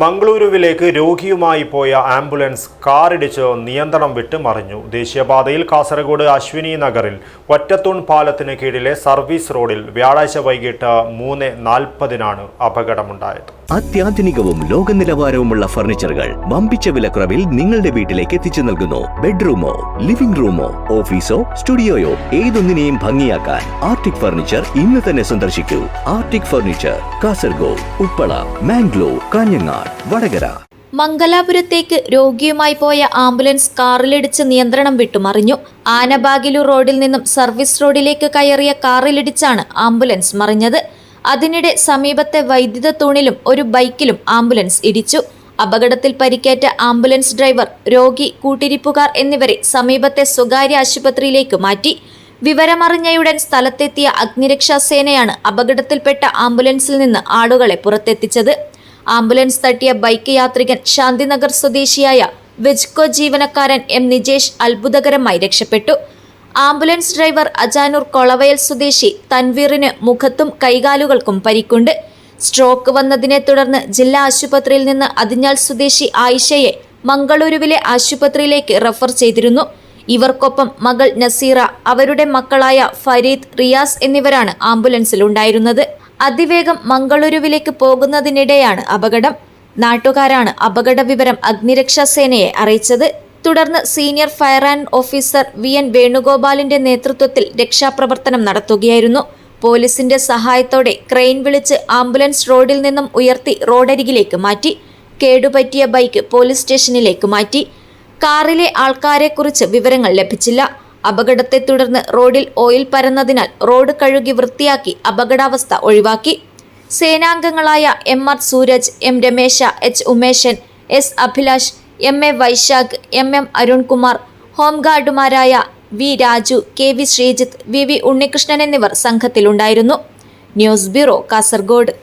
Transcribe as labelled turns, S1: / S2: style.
S1: മംഗളൂരുവിലേക്ക് രോഗിയുമായി പോയ ആംബുലൻസ് കാറിടിച്ച് നിയന്ത്രണം വിട്ട് മറിഞ്ഞു. ദേശീയപാതയിൽ കാസർഗോഡ് അശ്വിനി നഗറിൽ ഒറ്റത്തൂൺ പാലത്തിന് കീഴിലെ സർവീസ് റോഡിൽ വ്യാഴാഴ്ച വൈകിട്ട് 3:40 അപകടമുണ്ടായത്.
S2: അത്യാധുനികവും ലോക നിലവാരവുമുള്ള ഫർണിച്ചറുകൾ വമ്പിച്ച വിലക്കുറവിൽ നിങ്ങളുടെ വീട്ടിലേക്ക് എത്തിച്ചു നൽകുന്നു. ബെഡ്റൂമോ, ലിവിംഗ് റൂമോ, ഓഫീസോ, സ്റ്റുഡിയോയോ ഏതൊന്നിനെയും ഭംഗിയാക്കാൻ ആർട്ടിക് ഫർണിച്ചർ ഇന്ന് തന്നെ സന്ദർശിക്കൂ. Arctic furniture, Kasaragod, Uppala, Mangalore, Kanhangad, Vadakara.
S3: മംഗലാപുരത്തേക്ക് രോഗിയുമായി പോയ ആംബുലൻസ് കാറിലിടിച്ച് നിയന്ത്രണം വിട്ടുമറിഞ്ഞു. ആനബാഗിലു റോഡിൽ നിന്നും സർവീസ് റോഡിലേക്ക് കയറിയ കാറിലിടിച്ചാണ് ആംബുലൻസ് മറിഞ്ഞത്. അതിനിടെ സമീപത്തെ വൈദ്യുത തൂണിലും ഒരു ബൈക്കിലും ആംബുലൻസ് ഇടിച്ചു. അപകടത്തിൽ പരിക്കേറ്റ ആംബുലൻസ് ഡ്രൈവർ, രോഗി, കൂട്ടിരിപ്പുകാർ എന്നിവരെ സമീപത്തെ സ്വകാര്യ ആശുപത്രിയിലേക്ക് മാറ്റി. വിവരമറിഞ്ഞയുടൻ സ്ഥലത്തെത്തിയ അഗ്നിരക്ഷാസേനയാണ് അപകടത്തിൽപ്പെട്ട ആംബുലൻസിൽ നിന്ന് ആളുകളെ പുറത്തെത്തിച്ചത്. ആംബുലൻസ് തട്ടിയ ബൈക്ക് യാത്രികൻ ശാന്തിനഗർ സ്വദേശിയായ വെജ്കോ ജീവനക്കാരൻ എം നിജേഷ് അത്ഭുതകരമായി രക്ഷപ്പെട്ടു. ആംബുലൻസ് ഡ്രൈവർ അജാനൂർ കൊളവയൽ സ്വദേശി തൻവീറിന് മുഖത്തും കൈകാലുകൾക്കും പരിക്കുണ്ട്. സ്ട്രോക്ക് വന്നതിനെ തുടർന്ന് ജില്ലാ ആശുപത്രിയിൽ നിന്ന് അതിഞ്ഞാൽ സ്വദേശി ആയിഷയെ മംഗളൂരുവിലെ ആശുപത്രിയിലേക്ക് റഫർ ചെയ്തിരുന്നു. ഇവർക്കൊപ്പം മകൾ നസീറ, അവരുടെ മക്കളായ ഫരീദ്, റിയാസ് എന്നിവരാണ് ആംബുലൻസിലുണ്ടായിരുന്നത്. അതിവേഗം മംഗളൂരുവിലേക്ക് പോകുന്നതിനിടെയാണ് അപകടം. നാട്ടുകാരാണ് അപകട വിവരം അഗ്നിരക്ഷാസേനയെ അറിയിച്ചത്. തുടർന്ന് senior fire and officer VN വേണുഗോപാലിന്റെ നേതൃത്വത്തിൽ രക്ഷാപ്രവർത്തനം നടത്തുകയായിരുന്നു. പോലീസിന്റെ സഹായത്തോടെ ക്രെയിൻ വിളിച്ച് ആംബുലൻസ് റോഡിൽ നിന്നും ഉയർത്തി റോഡരികിലേക്ക് മാറ്റി. കേടുപറ്റിയ ബൈക്ക് പോലീസ് സ്റ്റേഷനിലേക്ക് മാറ്റി. കാറിലെ ആൾക്കാരെക്കുറിച്ച് വിവരങ്ങൾ ലഭിച്ചില്ല. അപകടത്തെ തുടർന്ന് റോഡിൽ ഓയിൽ പരന്നതിനാൽ റോഡ് കഴുകി വൃത്തിയാക്കി അപകടാവസ്ഥ ഒഴിവാക്കി. സേനാംഗങ്ങളായ MR Sooraj, M Ramesh, H Umeshan, S Abhilash, MA Vaishakh, MM Arunkumar, ഹോംഗാർഡുമാരായ V Raju, KV Sreejith, VV Unnikrishnan എന്നിവർ സംഘത്തിലുണ്ടായിരുന്നു. News bureau, Kasaragod.